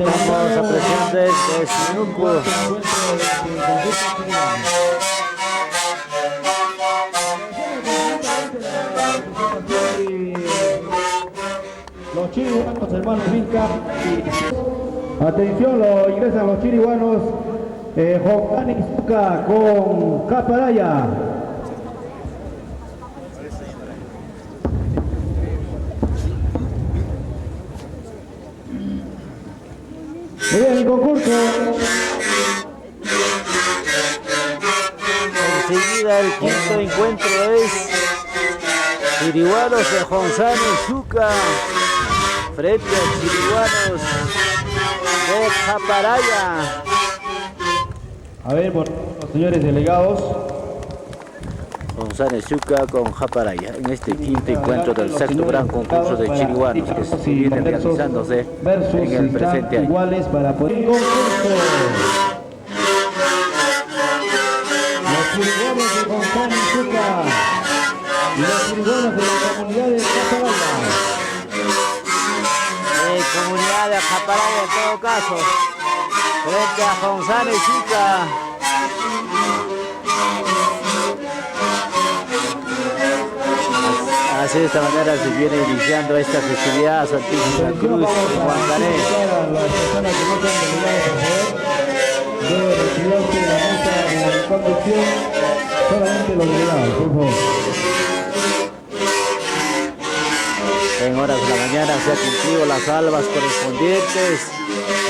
Estamos apreciando este Sinuco. Los chiriguanos, hermanos Vilca. Atención, ingresan los chiriguanos. Jocani Zuca con Caparaya. Muy bien, el concurso. Enseguida el quinto encuentro es Chiriguanos de Jonsani Zuca frente a Chiriguanos de Caparaya. A ver, por los señores delegados. Jonsani Zuca con Japaraya en este quinto encuentro del sexto gran concurso de chiriguanos que se viene realizándose en el presente año. Iguales para poder concurso. Los chiriguanos de Jonsani Zuca y los chiriguanos de la comunidad de Caparaya. Comunidad de Caparaya en todo caso, frente a Jonsani Zuca. Así de esta manera se viene iniciando esta festividad Santísima Cruz en Huancané. Las personas que no están delegadas, por favor, deben retirarse de la mesa de la conducción, solamente los delegados, por favor. En horas de la mañana se han cumplido las albas correspondientes.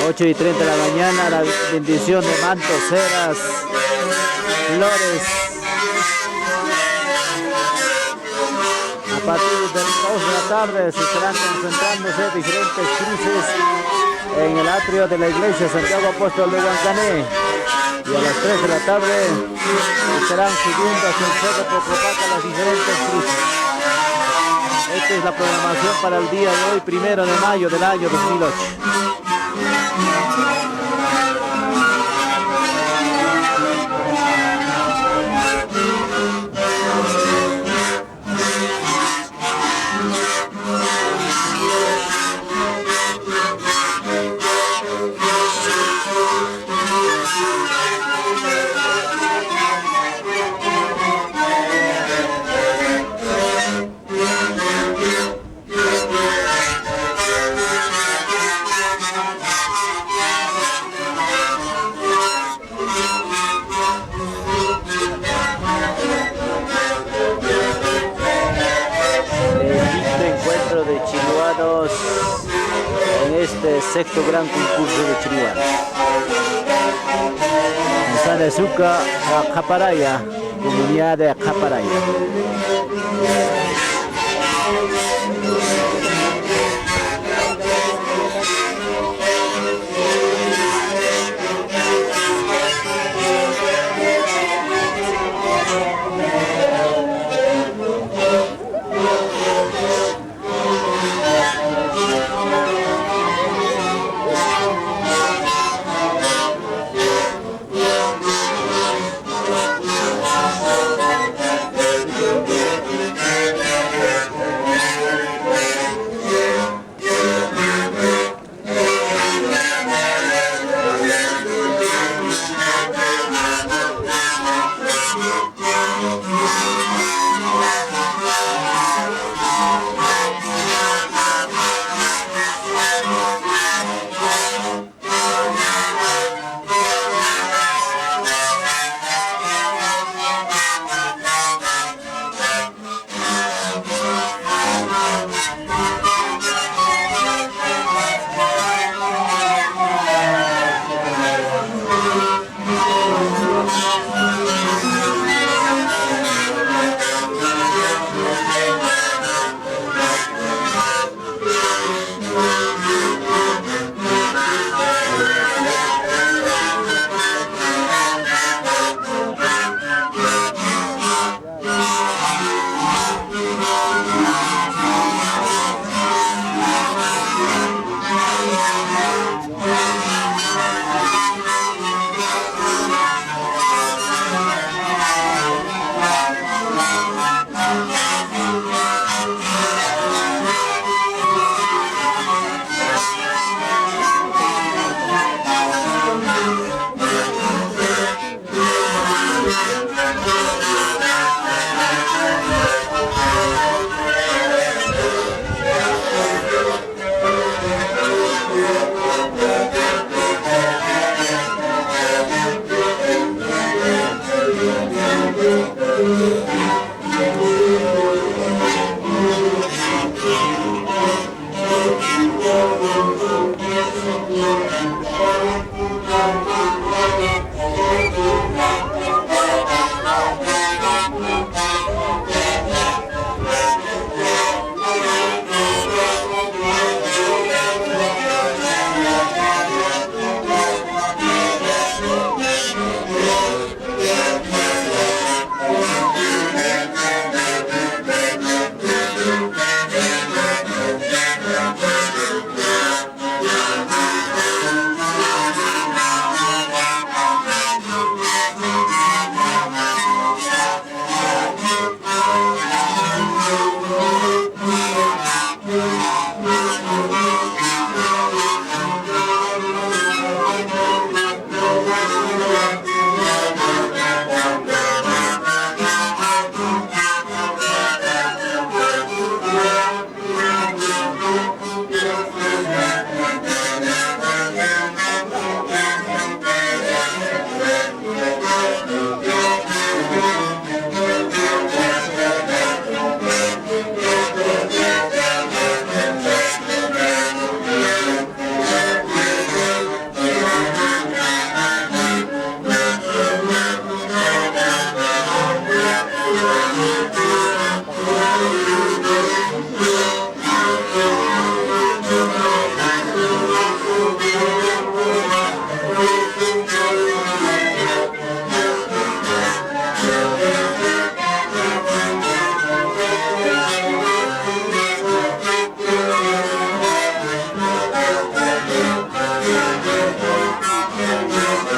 8:30 de la mañana, la bendición de mantos, ceras, flores. A partir de las 2 de la tarde se estarán concentrándose diferentes cruces en el atrio de la iglesia Santiago Apóstol de Huancané. Y a las 3 de la tarde estarán subiendo hacia el cerro Pocopaca las diferentes cruces. Esta es la programación para el día de hoy, 1 de mayo del año 2008. En este sexto gran concurso de chiriguanos. Jonsani Zuca a Caparaya, comunidad de Caparaya.